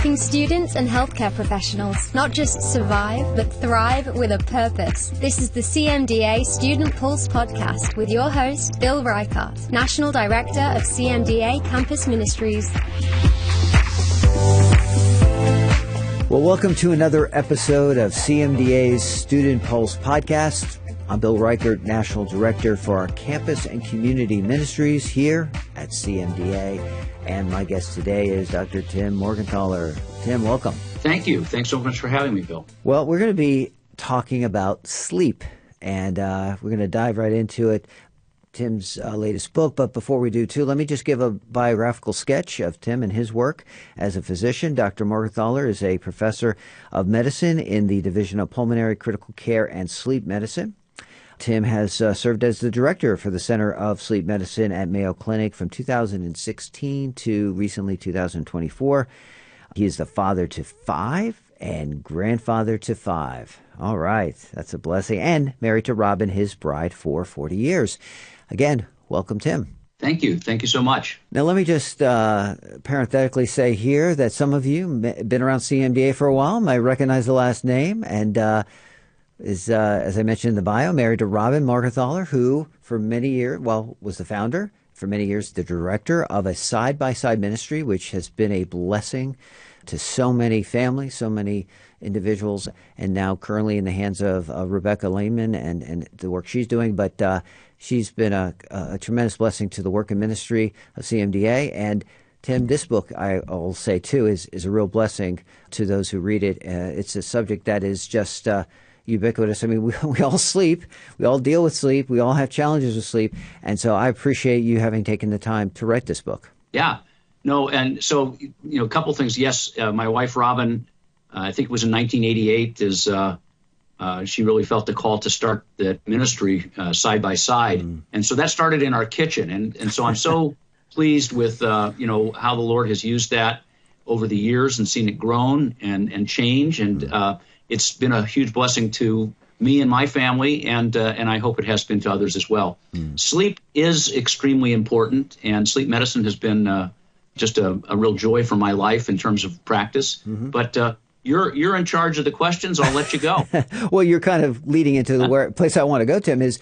helping students and healthcare professionals not just survive, but thrive with a purpose. This is the CMDA Student Pulse Podcast with your host, Bill Reichart, National Director of CMDA Campus Ministries. Well, welcome to another episode of CMDA's Student Pulse Podcast. I'm Bill Reichart, National Director for our Campus and Community Ministries here at CMDA. And my guest today is Dr. Tim Morgenthaler. Tim, welcome. Thank you. Thanks so much for having me, Bill. Well, we're going to be talking about sleep, and we're going to dive right into it. Tim's latest book, but before we do too, let me just give a biographical sketch of Tim and his work as a physician. Dr. Morgenthaler is a professor of medicine in the Division of Pulmonary, Critical Care, and Sleep Medicine. Tim has served as the director for the Center of Sleep Medicine at Mayo Clinic from 2016 to recently 2024. He is the father to 5 and grandfather to 5. All right, that's a blessing. And married to Robin, his bride, for 40 years. Again, welcome, Tim. Thank you. Thank you so much. Now, let me just parenthetically say here that some of you been around CMDA for a while, might recognize the last name, and is, as I mentioned in the bio, married to Robin Morgenthaler, who for many years, was the founder, for many years the director of a side-by-side ministry, which has been a blessing to so many families, so many individuals, and now currently in the hands of Rebecca Kleitman and the work she's doing. But she's been a tremendous blessing to the work and ministry of CMDA. And Tim, this book, I'll say too, is a real blessing to those who read it. It's a subject that is just ubiquitous. I mean, we all sleep. We all deal with sleep. We all have challenges with sleep. And so I appreciate you having taken the time to write this book. Yeah. No, and so, a couple things. Yes, my wife, Robin, I think it was in 1988, she really felt the call to start the ministry side by side. And so that started in our kitchen. And so I'm so pleased with, how the Lord has used that over the years and seen it grown and change. And it's been a huge blessing to me and my family, and I hope it has been to others as well. Sleep is extremely important, and sleep medicine has been just a real joy for my life in terms of practice. But you're in charge of the questions. I'll let you go. Well, you're kind of leading into the place I want to go, Tim, is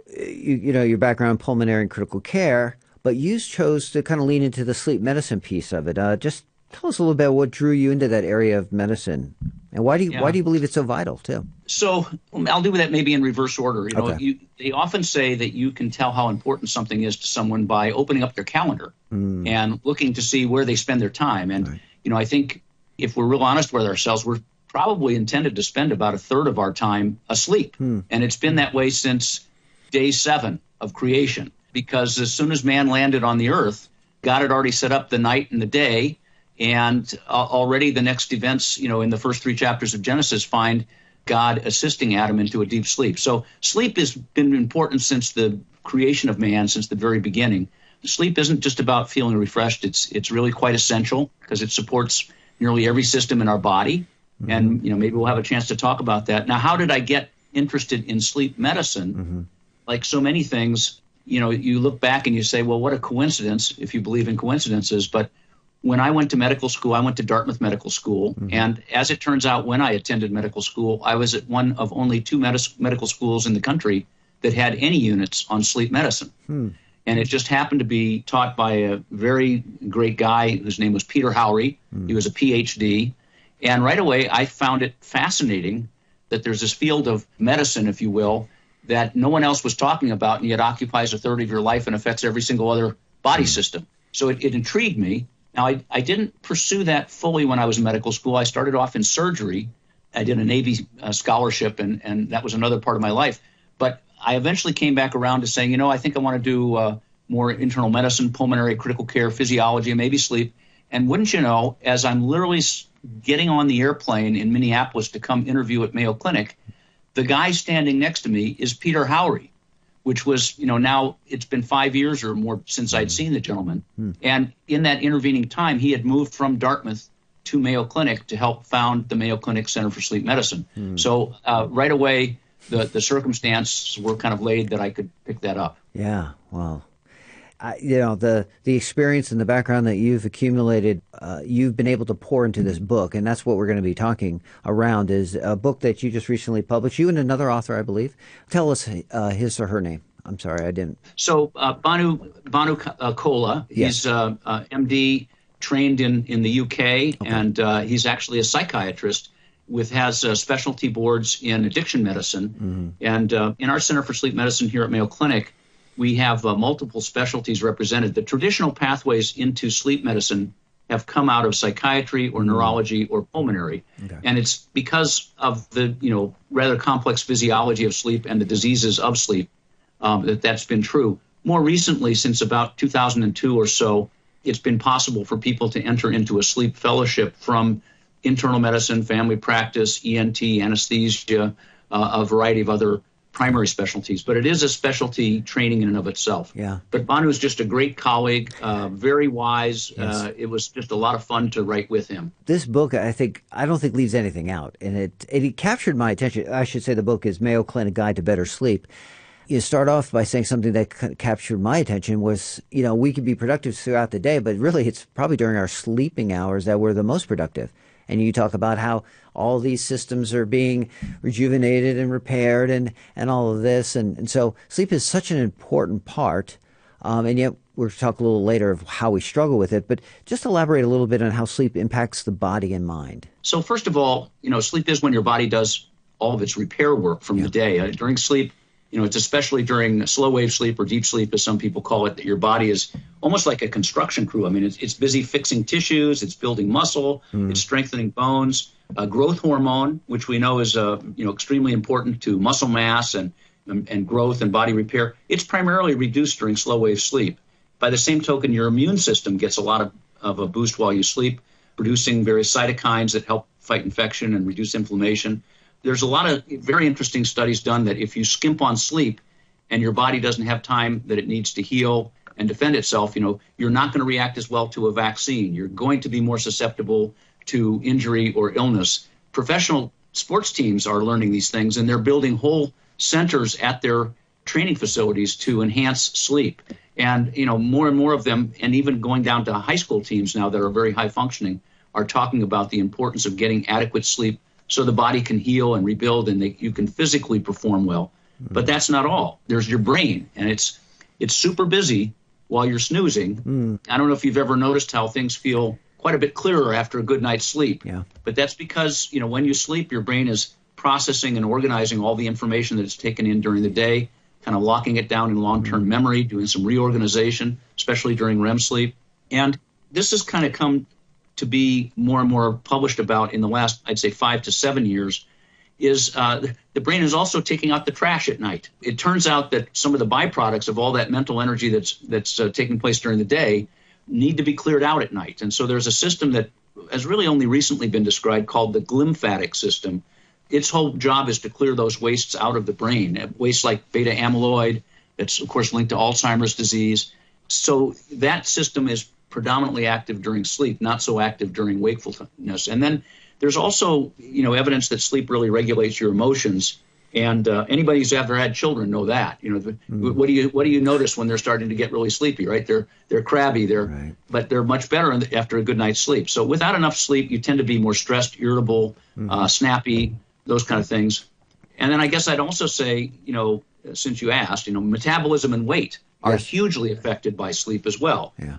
your background in pulmonary and critical care, but you chose to kind of lean into the sleep medicine piece of it. Just tell us a little bit what drew you into that area of medicine, and why do you believe it's so vital too? So I'll do that maybe in reverse order. Okay. They often say that you can tell how important something is to someone by opening up their calendar and looking to see where they spend their time. And right. I think if we're real honest with ourselves, we're probably intended to spend about a third of our time asleep, and it's been that way since day 7 of creation. Because as soon as man landed on the earth, God had already set up the night and the day. And already the next events, in the first 3 chapters of Genesis, find God assisting Adam into a deep sleep. So sleep has been important since the creation of man, since the very beginning. Sleep isn't just about feeling refreshed. It's really quite essential because it supports nearly every system in our body. And, maybe we'll have a chance to talk about that. Now, how did I get interested in sleep medicine? Like so many things, you look back and you say, well, what a coincidence, if you believe in coincidences. But when I went to medical school, I went to Dartmouth Medical School. And as it turns out, when I attended medical school, I was at one of only 2 medical schools in the country that had any units on sleep medicine. And it just happened to be taught by a very great guy whose name was Peter Howry. He was a PhD. And right away, I found it fascinating that there's this field of medicine, if you will, that no one else was talking about, and yet occupies a third of your life and affects every single other body system. So it intrigued me. Now, I didn't pursue that fully when I was in medical school. I started off in surgery. I did a Navy scholarship, and that was another part of my life. But I eventually came back around to saying, I think I want to do more internal medicine, pulmonary, critical care, physiology, and maybe sleep. And wouldn't you know, as I'm literally getting on the airplane in Minneapolis to come interview at Mayo Clinic, the guy standing next to me is Peter Howry, which was, now it's been 5 years or more since I'd seen the gentleman. And in that intervening time, he had moved from Dartmouth to Mayo Clinic to help found the Mayo Clinic Center for Sleep Medicine. So right away, the circumstances were kind of laid that I could pick that up. Yeah, wow. the experience and the background that you've accumulated, you've been able to pour into this book, and that's what we're going to be talking around, is a book that you just recently published, you and another author, I believe. Tell us his or her name. I'm sorry, I didn't. So Banu Kola, yes. He's MD, trained in the UK, okay. And he's actually a psychiatrist has specialty boards in addiction medicine. Mm-hmm. And in our Center for Sleep Medicine here at Mayo Clinic, we have multiple specialties represented. The traditional pathways into sleep medicine have come out of psychiatry or neurology or pulmonary. Okay. And it's because of the rather complex physiology of sleep and the diseases of sleep that's been true. More recently, since about 2002 or so, it's been possible for people to enter into a sleep fellowship from internal medicine, family practice, ENT, anesthesia, a variety of other primary specialties. But it is a specialty training in and of itself. Yeah. But Banu is just a great colleague, very wise. Yes. It was just a lot of fun to write with him. This book, I don't think leaves anything out. And it captured my attention. I should say the book is Mayo Clinic Guide to Better Sleep. You start off by saying something that captured my attention was, we can be productive throughout the day, but really it's probably during our sleeping hours that we're the most productive. And you talk about how all these systems are being rejuvenated and repaired and all of this. And so sleep is such an important part. And yet we'll talk a little later of how we struggle with it. But just elaborate a little bit on how sleep impacts the body and mind. So first of all, sleep is when your body does all of its repair work from the day. During sleep, it's especially during slow wave sleep or deep sleep, as some people call it, that your body is almost like a construction crew. I mean, it's busy fixing tissues, it's building muscle, it's strengthening bones. Growth hormone, which we know is extremely important to muscle mass and growth and body repair, it's primarily reduced during slow wave sleep. By the same token, your immune system gets a lot of a boost while you sleep, producing various cytokines that help fight infection and reduce inflammation. There's a lot of very interesting studies done that if you skimp on sleep and your body doesn't have time that it needs to heal and defend itself, you're not going to react as well to a vaccine. You're going to be more susceptible to injury or illness. Professional sports teams are learning these things, and they're building whole centers at their training facilities to enhance sleep. And, more and more of them, and even going down to high school teams now that are very high functioning, are talking about the importance of getting adequate sleep so the body can heal and rebuild and you can physically perform well. Mm-hmm. But that's not all. There's your brain, and it's super busy while you're snoozing. I don't know if you've ever noticed how things feel quite a bit clearer after a good night's sleep. Yeah. But that's because, when you sleep, your brain is processing and organizing all the information that it's taken in during the day, kind of locking it down in long-term memory, doing some reorganization, especially during REM sleep. And this has kind of come to be more and more published about in the last, I'd say, 5 to 7 years, is the brain is also taking out the trash at night. It turns out that some of the byproducts of all that mental energy that's taking place during the day need to be cleared out at night. And so there's a system that has really only recently been described called the glymphatic system. Its whole job is to clear those wastes out of the brain, wastes like beta amyloid, that's, of course, linked to Alzheimer's disease. So that system is predominantly active during sleep, not so active during wakefulness. And then there's also, evidence that sleep really regulates your emotions. And anybody who's ever had children know that. What do you notice when they're starting to get really sleepy, right? They're crabby, but they're much better after a good night's sleep. So without enough sleep, you tend to be more stressed, irritable, snappy, those kind of things. And then I guess I'd also say, since you asked, metabolism and weight are hugely affected by sleep as well. Yeah.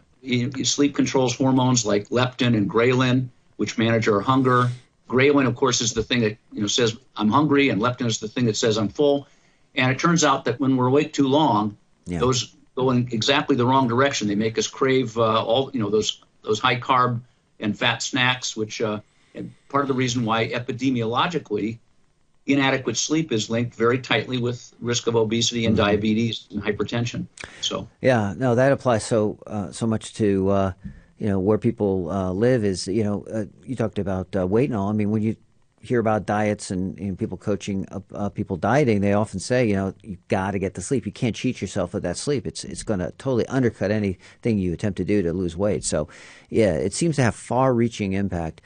Sleep controls hormones like leptin and ghrelin, which manage our hunger. Ghrelin, of course, is the thing that says I'm hungry, and leptin is the thing that says I'm full. And it turns out that when we're awake too long, those go in exactly the wrong direction. They make us crave all those high carb and fat snacks, which and part of the reason why epidemiologically inadequate sleep is linked very tightly with risk of obesity and diabetes and hypertension. So that applies so much to where people live. Is you talked about weight and all. I mean, when you hear about diets and people coaching people dieting, they often say you got to get the sleep. You can't cheat yourself with that sleep. It's going to totally undercut anything you attempt to do to lose weight. So it seems to have far-reaching impact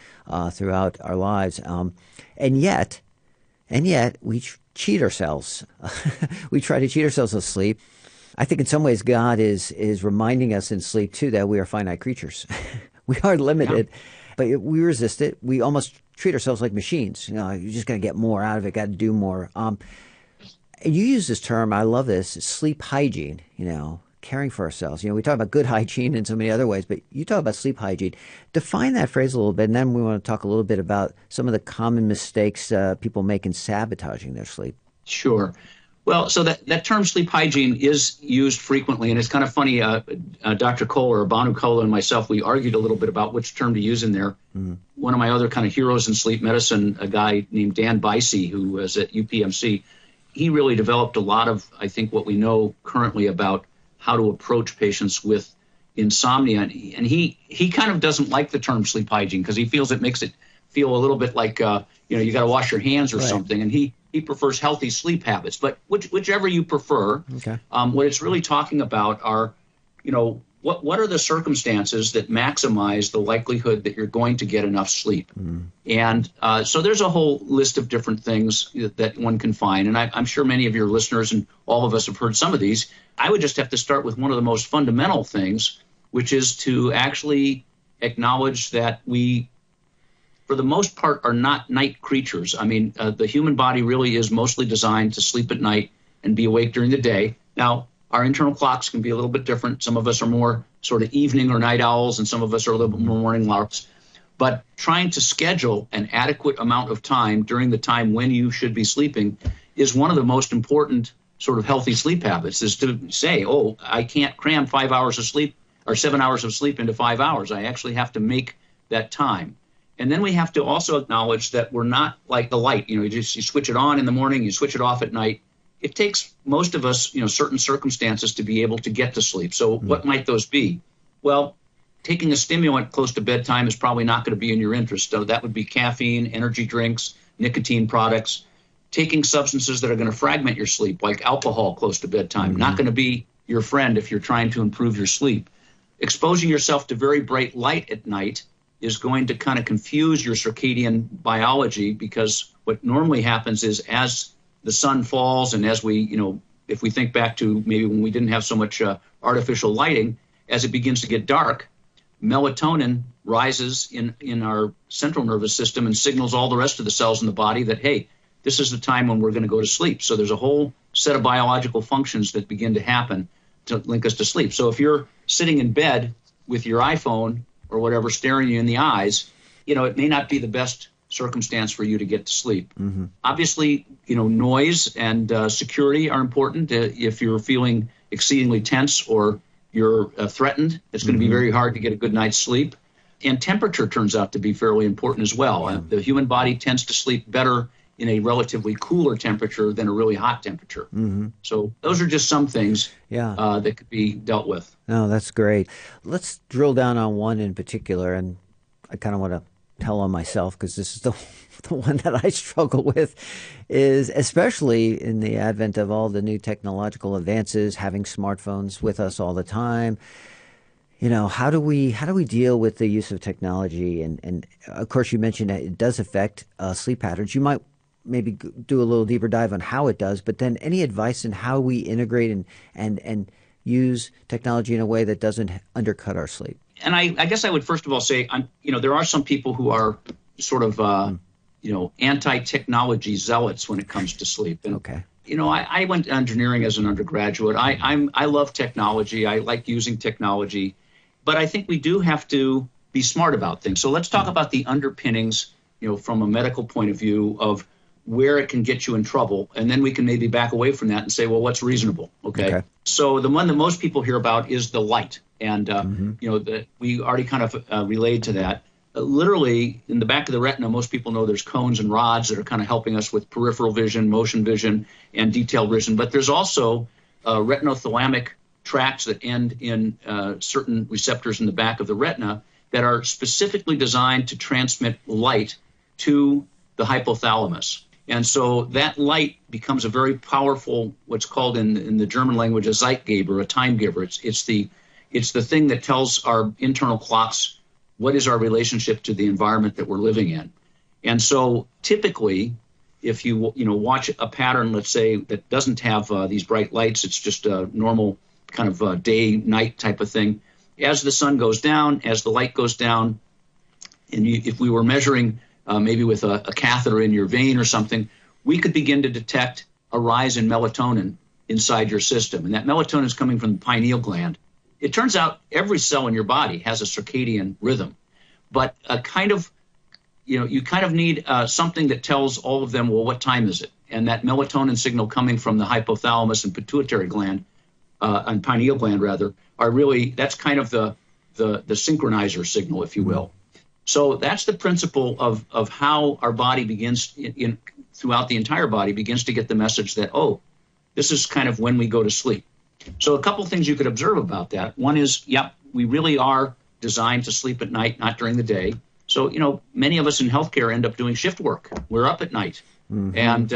throughout our lives, and yet we cheat ourselves. We try to cheat ourselves with sleep. I think in some ways God is reminding us in sleep too that we are finite creatures. We are limited, but we resist it. We almost treat ourselves like machines. You just got to get more out of it, got to do more. You use this term, I love this, sleep hygiene, caring for ourselves. We talk about good hygiene in so many other ways, but you talk about sleep hygiene. Define that phrase a little bit, and then we want to talk a little bit about some of the common mistakes people make in sabotaging their sleep. Sure. Well, so that term sleep hygiene is used frequently, and it's kind of funny. Dr. Kohler, Banu Kohler, and myself, we argued a little bit about which term to use in there. Mm-hmm. One of my other kind of heroes in sleep medicine, a guy named Dan Bicey, who was at UPMC, he really developed a lot of, I think, what we know currently about how to approach patients with insomnia. And he kind of doesn't like the term sleep hygiene because he feels it makes it feel a little bit like, you got to wash your hands or something. And he prefers healthy sleep habits. But whichever you prefer, what it's really talking about are, what are the circumstances that maximize the likelihood that you're going to get enough sleep? Mm. And so there's a whole list of different things that one can find. And I'm sure many of your listeners and all of us have heard some of these. I would just have to start with one of the most fundamental things, which is to actually acknowledge that we, for the most part, are not night creatures. I mean, the human body really is mostly designed to sleep at night and be awake during the day. Now, our internal clocks can be a little bit different. Some of us are more sort of evening or night owls, and some of us are a little bit more morning larks. But trying to schedule an adequate amount of time during the time when you should be sleeping is one of the most important sort of healthy sleep habits, is to say, I can't cram 5 hours of sleep or 7 hours of sleep into 5 hours. I actually have to make that time. And then we have to also acknowledge that we're not like the light. You switch it on in the morning, you switch it off at night. It takes most of us, certain circumstances to be able to get to sleep. So what might those be? Well, taking a stimulant close to bedtime is probably not going to be in your interest. So that would be caffeine, energy drinks, nicotine products. Taking substances that are going to fragment your sleep, like alcohol close to bedtime, not going to be your friend if you're trying to improve your sleep. Exposing yourself to very bright light at night is going to kind of confuse your circadian biology, because what normally happens is as the sun falls, and as we, if we think back to maybe when we didn't have so much artificial lighting, as it begins to get dark, melatonin rises in our central nervous system and signals all the rest of the cells in the body that, hey, this is the time when we're going to go to sleep. So there's a whole set of biological functions that begin to happen to link us to sleep. So if you're sitting in bed with your iPhone or whatever staring you in the eyes, it may not be the best circumstance for you to get to sleep. Mm-hmm. Obviously, noise and security are important. If you're feeling exceedingly tense or you're threatened, it's going to be very hard to get a good night's sleep. And temperature turns out to be fairly important as well. Yeah. The human body tends to sleep better in a relatively cooler temperature than a really hot temperature. Mm-hmm. So those are just some things that could be dealt with. No, that's great. Let's drill down on one in particular, and I kind of want to tell on myself because this is the one that I struggle with, is especially in the advent of all the new technological advances, having smartphones with us all the time. How do we deal with the use of technology? And of course, you mentioned that it does affect sleep patterns. You might maybe do a little deeper dive on how it does, but then any advice on how we integrate and use technology in a way that doesn't undercut our sleep? And I guess I would first of all say, there are some people who are sort of, anti-technology zealots when it comes to sleep. And, okay. I went to engineering as an undergraduate. I love technology. I like using technology. But I think we do have to be smart about things. So let's talk about the underpinnings, from a medical point of view of where it can get you in trouble. And then we can maybe back away from that and say, well, what's reasonable? Okay. So the one that most people hear about is the light. And, we already kind of relayed to that. Literally, in the back of the retina, most people know there's cones and rods that are kind of helping us with peripheral vision, motion vision, and detailed vision. But there's also retinothalamic tracts that end in certain receptors in the back of the retina that are specifically designed to transmit light to the hypothalamus. And so that light becomes a very powerful, what's called in the German language, a Zeitgeber, a time giver. It's the thing that tells our internal clocks what is our relationship to the environment that we're living in. And so typically, if you watch a pattern, let's say, that doesn't have these bright lights, it's just a normal kind of day-night type of thing. As the sun goes down, as the light goes down, and if we were measuring maybe with a catheter in your vein or something, we could begin to detect a rise in melatonin inside your system. And that melatonin is coming from the pineal gland. It turns out every cell in your body has a circadian rhythm, but you kind of need something that tells all of them, well, what time is it? And that melatonin signal coming from the hypothalamus and pituitary gland, and pineal gland rather, are really, that's kind of the synchronizer signal, if you will. So that's the principle of how our body begins throughout the entire body begins to get the message that, oh, this is kind of when we go to sleep. So a couple things you could observe about that. One is, we really are designed to sleep at night, not during the day. So, many of us in healthcare end up doing shift work. We're up at night. Mm-hmm. And,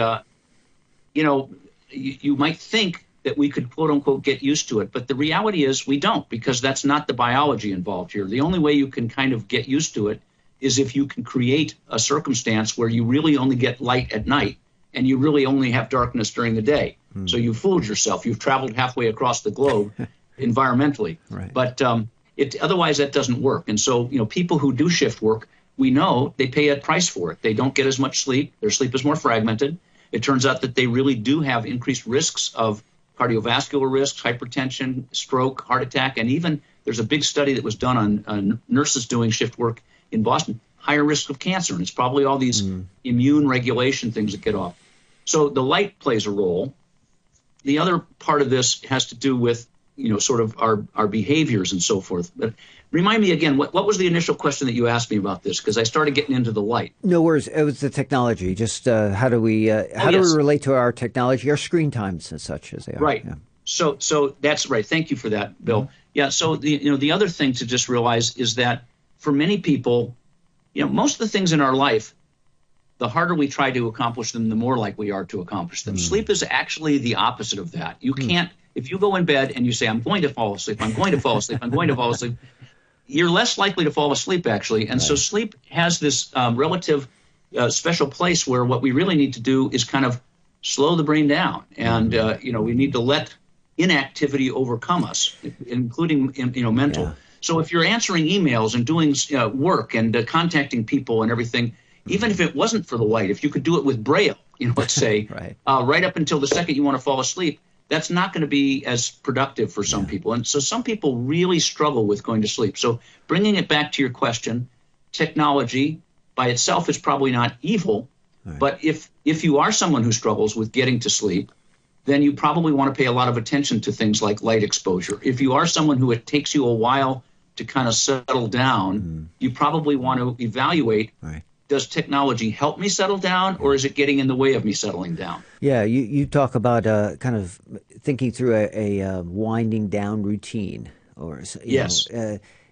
you might think that we could, quote unquote, get used to it. But the reality is we don't, because that's not the biology involved here. The only way you can kind of get used to it is if you can create a circumstance where you really only get light at night and you really only have darkness during the day. Mm. So you've fooled yourself. You've traveled halfway across the globe environmentally. Right. But otherwise that doesn't work. And so, people who do shift work, we know they pay a price for it. They don't get as much sleep. Their sleep is more fragmented. It turns out that they really do have increased risks of cardiovascular risks, hypertension, stroke, heart attack, and even there's a big study that was done on nurses doing shift work in Boston, higher risk of cancer. And it's probably all these immune regulation things that get off. So the light plays a role. The other part of this has to do with, sort of our behaviors and so forth. But remind me again, what was the initial question that you asked me about this? Because I started getting into the light. No worries. It was the technology. Just how do we relate to our technology, our screen times and such as they are. Right. Yeah. So that's right. Thank you for that, Bill. Mm-hmm. Yeah. So the other thing to just realize is that for many people, most of the things in our life, the harder we try to accomplish them, the more likely we are to accomplish them. Sleep is actually the opposite of that. You can't, if you go in bed and you say, I'm going to fall asleep, I'm going to fall asleep, I'm going to fall asleep, you're less likely to fall asleep, actually. And so sleep has this relative special place where what we really need to do is kind of slow the brain down. And, we need to let inactivity overcome us, including, mental. Yeah. So if you're answering emails and doing work and contacting people and everything, even if it wasn't for the light, if you could do it with Braille, let's say, right up until the second you want to fall asleep, that's not going to be as productive for some people. And so some people really struggle with going to sleep. So bringing it back to your question, technology by itself is probably not evil. Right. But if you are someone who struggles with getting to sleep, then you probably want to pay a lot of attention to things like light exposure. If you are someone who it takes you a while to kind of settle down, you probably want to evaluate, does technology help me settle down, or is it getting in the way of me settling down? Yeah, you talk about kind of thinking through a winding down routine. Or yes.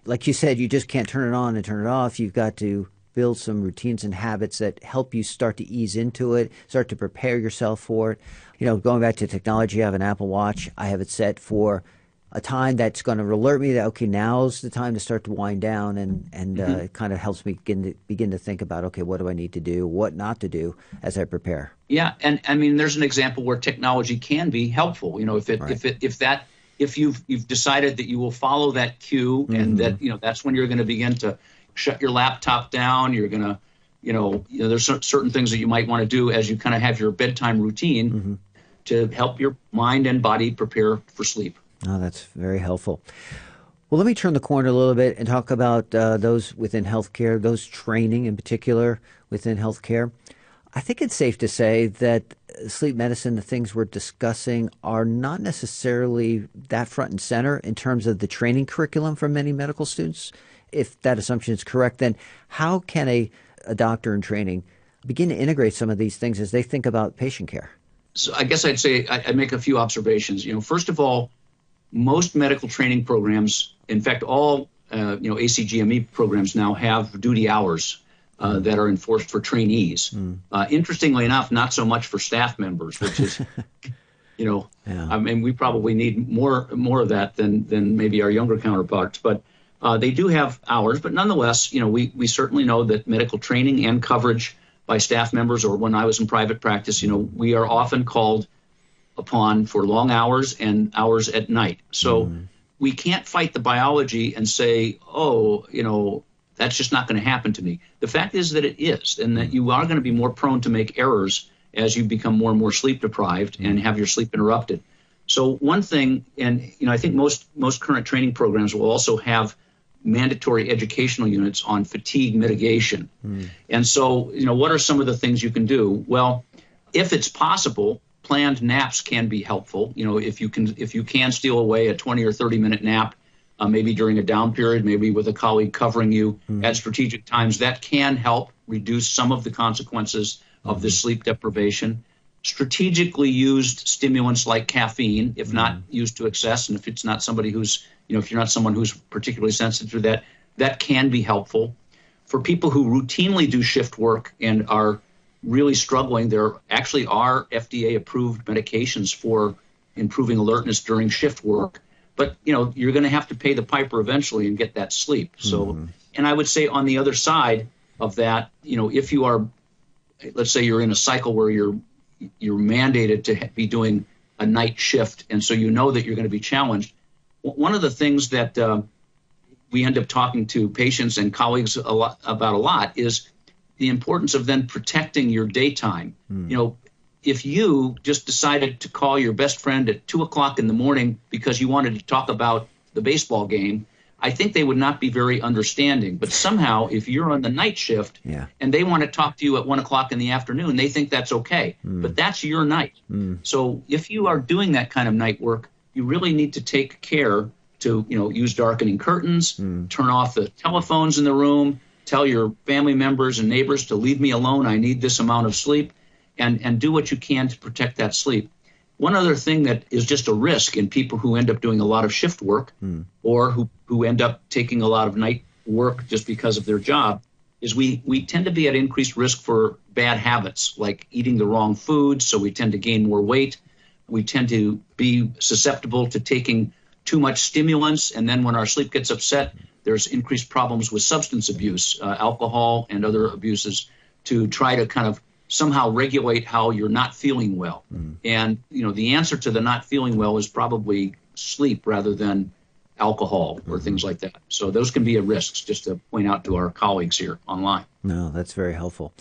Like you said, you just can't turn it on and turn it off. You've got to build some routines and habits that help you start to ease into it, start to prepare yourself for it. Going back to technology, I have an Apple Watch. I have it set for a time that's going to alert me that, okay, now's the time to start to wind down, and it kind of helps me begin to think about, okay, what do I need to do, what not to do as I prepare. Yeah, and I mean, there's an example where technology can be helpful. If you've decided that you will follow that cue, and that that's when you're going to begin to shut your laptop down. You're going to, there's certain things that you might want to do as you kind of have your bedtime routine to help your mind and body prepare for sleep. Oh, that's very helpful. Well, let me turn the corner a little bit and talk about those within healthcare, those training in particular within healthcare. I think it's safe to say that sleep medicine, the things we're discussing, are not necessarily that front and center in terms of the training curriculum for many medical students. If that assumption is correct, then how can a doctor in training begin to integrate some of these things as they think about patient care? So I guess I'd say I'd make a few observations. First of all, most medical training programs, in fact, all ACGME programs now have duty hours that are enforced for trainees. Interestingly enough, not so much for staff members, which is, I mean, we probably need more of that than maybe our younger counterparts. But they do have hours. But nonetheless, we certainly know that medical training and coverage by staff members, or when I was in private practice, we are often called upon for long hours and hours at night. So we can't fight the biology and say, that's just not going to happen to me. The fact is that it is, and that you are going to be more prone to make errors as you become more and more sleep deprived and have your sleep interrupted. So one thing, and I think most current training programs will also have mandatory educational units on fatigue mitigation. And so, what are some of the things you can do? Well, if it's possible, planned naps can be helpful. If you can steal away a 20 or 30-minute nap, maybe during a down period, maybe with a colleague covering you at strategic times, that can help reduce some of the consequences of this sleep deprivation. Strategically used stimulants like caffeine, if not used to excess, and if it's not somebody who's, if you're not someone who's particularly sensitive to that, that can be helpful. For people who routinely do shift work and are really struggling, there actually are FDA-approved medications for improving alertness during shift work. But, you're going to have to pay the piper eventually and get that sleep. So, and I would say on the other side of that, if you are, let's say you're in a cycle where you're mandated to be doing a night shift, and so that you're going to be challenged. One of the things that we end up talking to patients and colleagues about a lot is the importance of then protecting your daytime. If you just decided to call your best friend at 2 o'clock in the morning because you wanted to talk about the baseball game, I think they would not be very understanding. But somehow, if you're on the night shift and they want to talk to you at 1 o'clock in the afternoon, they think that's okay. But that's your night. So if you are doing that kind of night work, you really need to take care to, use darkening curtains, turn off the telephones in the room, tell your family members and neighbors to leave me alone. I need this amount of sleep, and do what you can to protect that sleep. One other thing that is just a risk in people who end up doing a lot of shift work or who end up taking a lot of night work just because of their job is we tend to be at increased risk for bad habits like eating the wrong food, so we tend to gain more weight. We tend to be susceptible to taking too much stimulants, and then when our sleep gets upset, there's increased problems with substance abuse, alcohol and other abuses, to try to kind of somehow regulate how you're not feeling well. And, the answer to the not feeling well is probably sleep rather than alcohol or things like that. So those can be a risk, just to point out to our colleagues here online. No, that's very helpful.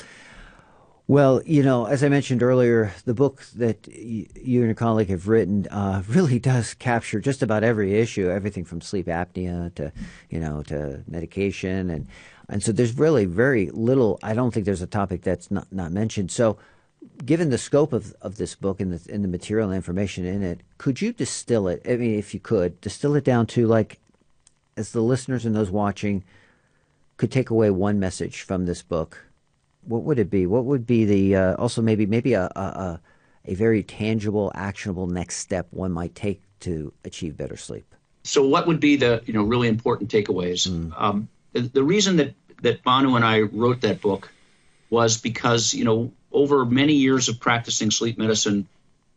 Well, as I mentioned earlier, the book that you and your colleague have written really does capture just about every issue, everything from sleep apnea to, to medication. And so there's really very little, I don't think there's a topic that's not mentioned. So given the scope of this book and the material and information in it, could you distill it? I mean, if you could, distill it down to, like, as the listeners and those watching could take away one message from this book, what would it be? What would be the also maybe a very tangible, actionable next step one might take to achieve better sleep? So what would be the really important takeaways? The reason that Banu and I wrote that book was because over many years of practicing sleep medicine,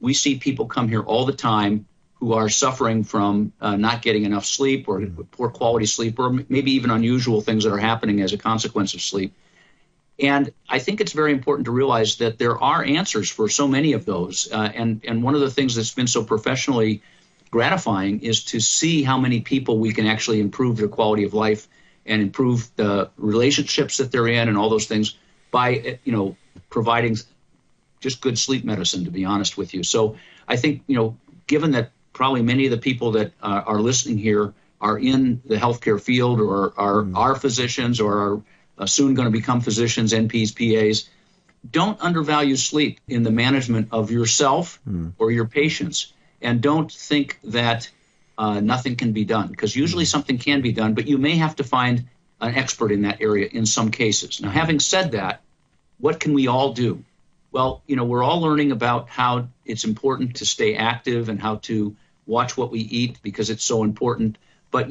we see people come here all the time who are suffering from not getting enough sleep or poor quality sleep, or maybe even unusual things that are happening as a consequence of sleep. And I think it's very important to realize that there are answers for so many of those. And one of the things that's been so professionally gratifying is to see how many people we can actually improve their quality of life and improve the relationships that they're in and all those things by, providing just good sleep medicine, to be honest with you. So I think, given that probably many of the people that are listening here are in the healthcare field or are physicians or are soon going to become physicians, NPs, PAs, don't undervalue sleep in the management of yourself or your patients. And don't think that nothing can be done, because usually something can be done, but you may have to find an expert in that area in some cases. Now, having said that, what can we all do? Well, we're all learning about how it's important to stay active and how to watch what we eat because it's so important. But,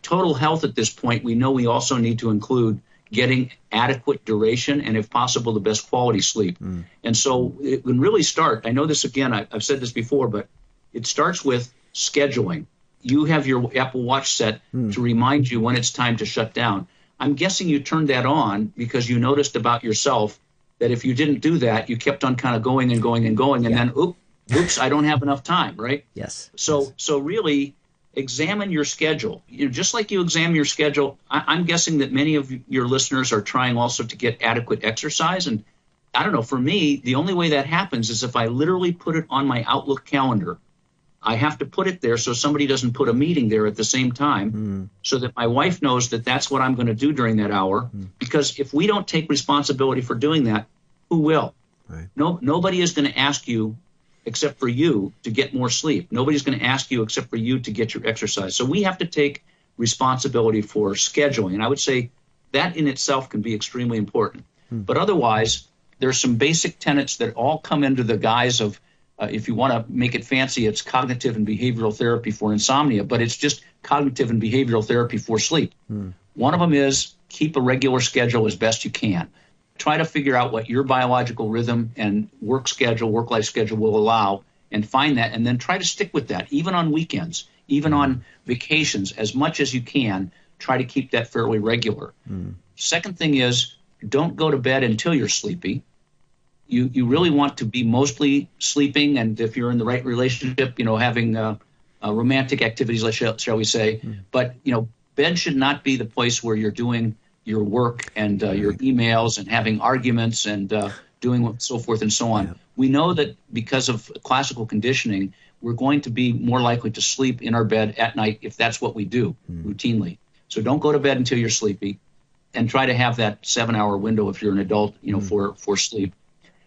total health at this point, we know we also need to include getting adequate duration and, if possible, the best quality sleep. And so it can really start. I know this, again, I've said this before, but it starts with scheduling. You have your Apple Watch set to remind you when it's time to shut down. I'm guessing you turned that on because you noticed about yourself that if you didn't do that, you kept on kind of going and going and going, and then, oops, I don't have enough time, right? Yes. So really examine your schedule. Just like you examine your schedule, I'm guessing that many of your listeners are trying also to get adequate exercise. And I don't know, for me, the only way that happens is if I literally put it on my Outlook calendar. I have to put it there so somebody doesn't put a meeting there at the same time, so that my wife knows that that's what I'm going to do during that hour. Because if we don't take responsibility for doing that, who will? Right. Nobody is going to ask you except for you to get more sleep. Nobody's going to ask you except for you to get your exercise. So we have to take responsibility for scheduling. And I would say that in itself can be extremely important. But otherwise, there's some basic tenets that all come into the guise of, if you want to make it fancy, it's cognitive and behavioral therapy for insomnia, but it's just cognitive and behavioral therapy for sleep. One of them is keep a regular schedule as best you can. Try to figure out what your biological rhythm and work-life schedule will allow, and find that, and then try to stick with that, even on weekends, even on vacations, as much as you can. Try to keep that fairly regular. Second thing is, don't go to bed until you're sleepy. You really want to be mostly sleeping, and if you're in the right relationship, having romantic activities, shall we say. But, bed should not be the place where you're doing your work and your emails and having arguments and doing so forth and so on. We know that because of classical conditioning, we're going to be more likely to sleep in our bed at night if that's what we do routinely. So don't go to bed until you're sleepy, and try to have that 7-hour window if you're an adult, for sleep.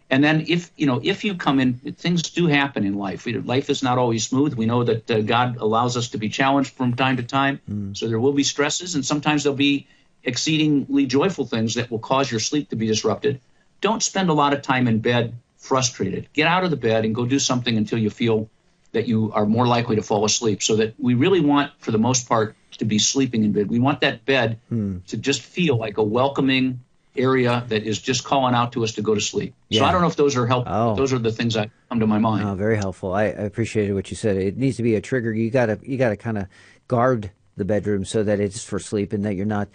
And then if you come in, things do happen in life. Life is not always smooth. We know that God allows us to be challenged from time to time. So there will be stresses, and sometimes there'll be exceedingly joyful things that will cause your sleep to be disrupted. Don't spend a lot of time in bed frustrated. Get out of the bed and go do something until you feel that you are more likely to fall asleep. So that we really want, for the most part, to be sleeping in bed. We want that bed to just feel like a welcoming area that is just calling out to us to go to sleep. So I don't know if those are helpful. Those are the things that come to my mind. Oh, very helpful. I appreciated what you said. It needs to be a trigger. You gotta kind of guard the bedroom so that it's for sleep, and that you're not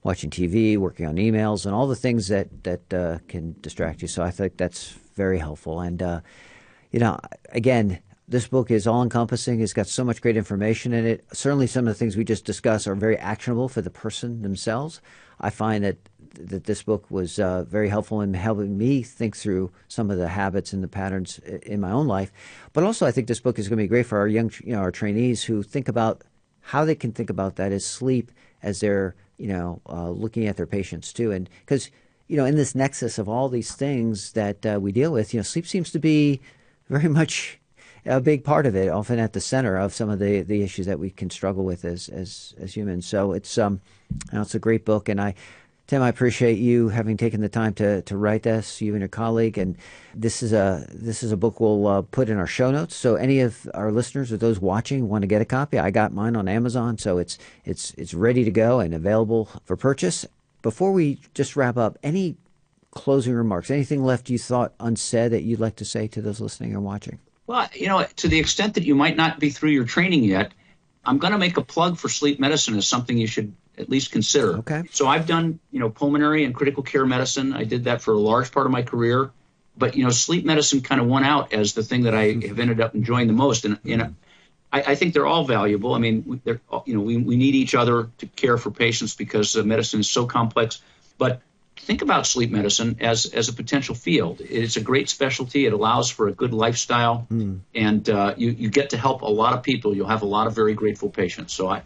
watching TV, working on emails, and all the things that can distract you. So I think that's very helpful. And again, this book is all-encompassing. It's got so much great information in it. Certainly some of the things we just discussed are very actionable for the person themselves. I find that this book was very helpful in helping me think through some of the habits and the patterns in my own life. But also I think this book is going to be great for our young, our trainees who think about how they can think about that as sleep as they're, looking at their patients too. And because, in this nexus of all these things that we deal with, sleep seems to be very much a big part of it, often at the center of some of the issues that we can struggle with as humans. So it's a great book, and Tim, I appreciate you having taken the time to write this, you and your colleague. And this is a book we'll put in our show notes. So any of our listeners or those watching want to get a copy, I got mine on Amazon, so it's ready to go and available for purchase. Before we just wrap up, any closing remarks, anything left you thought unsaid that you'd like to say to those listening or watching? Well, to the extent that you might not be through your training yet, I'm going to make a plug for sleep medicine as something you should at least consider. Okay. So I've done, pulmonary and critical care medicine. I did that for a large part of my career. But, sleep medicine kind of won out as the thing that I have ended up enjoying the most. And, I think they're all valuable. I mean, we need each other to care for patients because medicine is so complex. But think about sleep medicine as a potential field. It's a great specialty. It allows for a good lifestyle, and you get to help a lot of people. You'll have a lot of very grateful patients. So I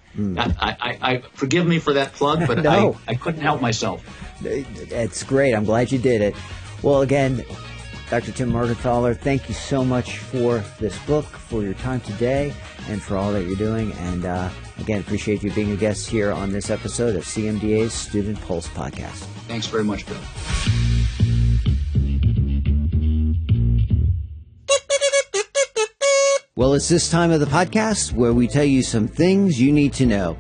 forgive me for that plug, but No. I couldn't help myself. It's great. I'm glad you did it. Well, again, Dr. Tim Morgenthaler, thank you so much for this book, for your time today, and for all that you're doing. And again, appreciate you being a guest here on this episode of CMDA's Student Pulse Podcast. Thanks very much, Bill. Well, it's this time of the podcast where we tell you some things you need to know.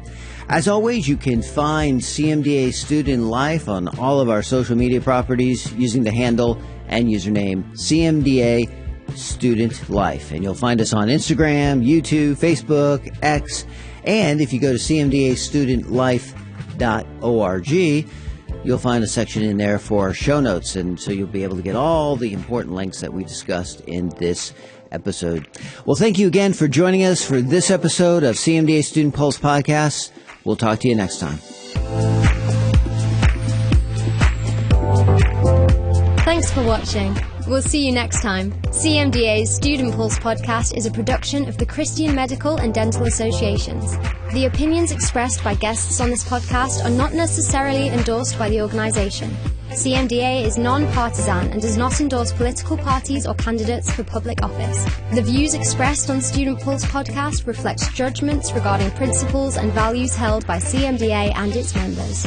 As always, you can find CMDA Student Life on all of our social media properties using the handle and username CMDA Student Life. And you'll find us on Instagram, YouTube, Facebook, X, and if you go to cmdastudentlife.org, you'll find a section in there for show notes, and so you'll be able to get all the important links that we discussed in this episode. Well, thank you again for joining us for this episode of CMDA Student Pulse Podcast. We'll talk to you next time. Thanks for watching. We'll see you next time. CMDA's Student Pulse Podcast is a production of the Christian Medical and Dental Associations. The opinions expressed by guests on this podcast are not necessarily endorsed by the organization. CMDA is non-partisan and does not endorse political parties or candidates for public office. The views expressed on Student Pulse Podcast reflect judgments regarding principles and values held by CMDA and its members.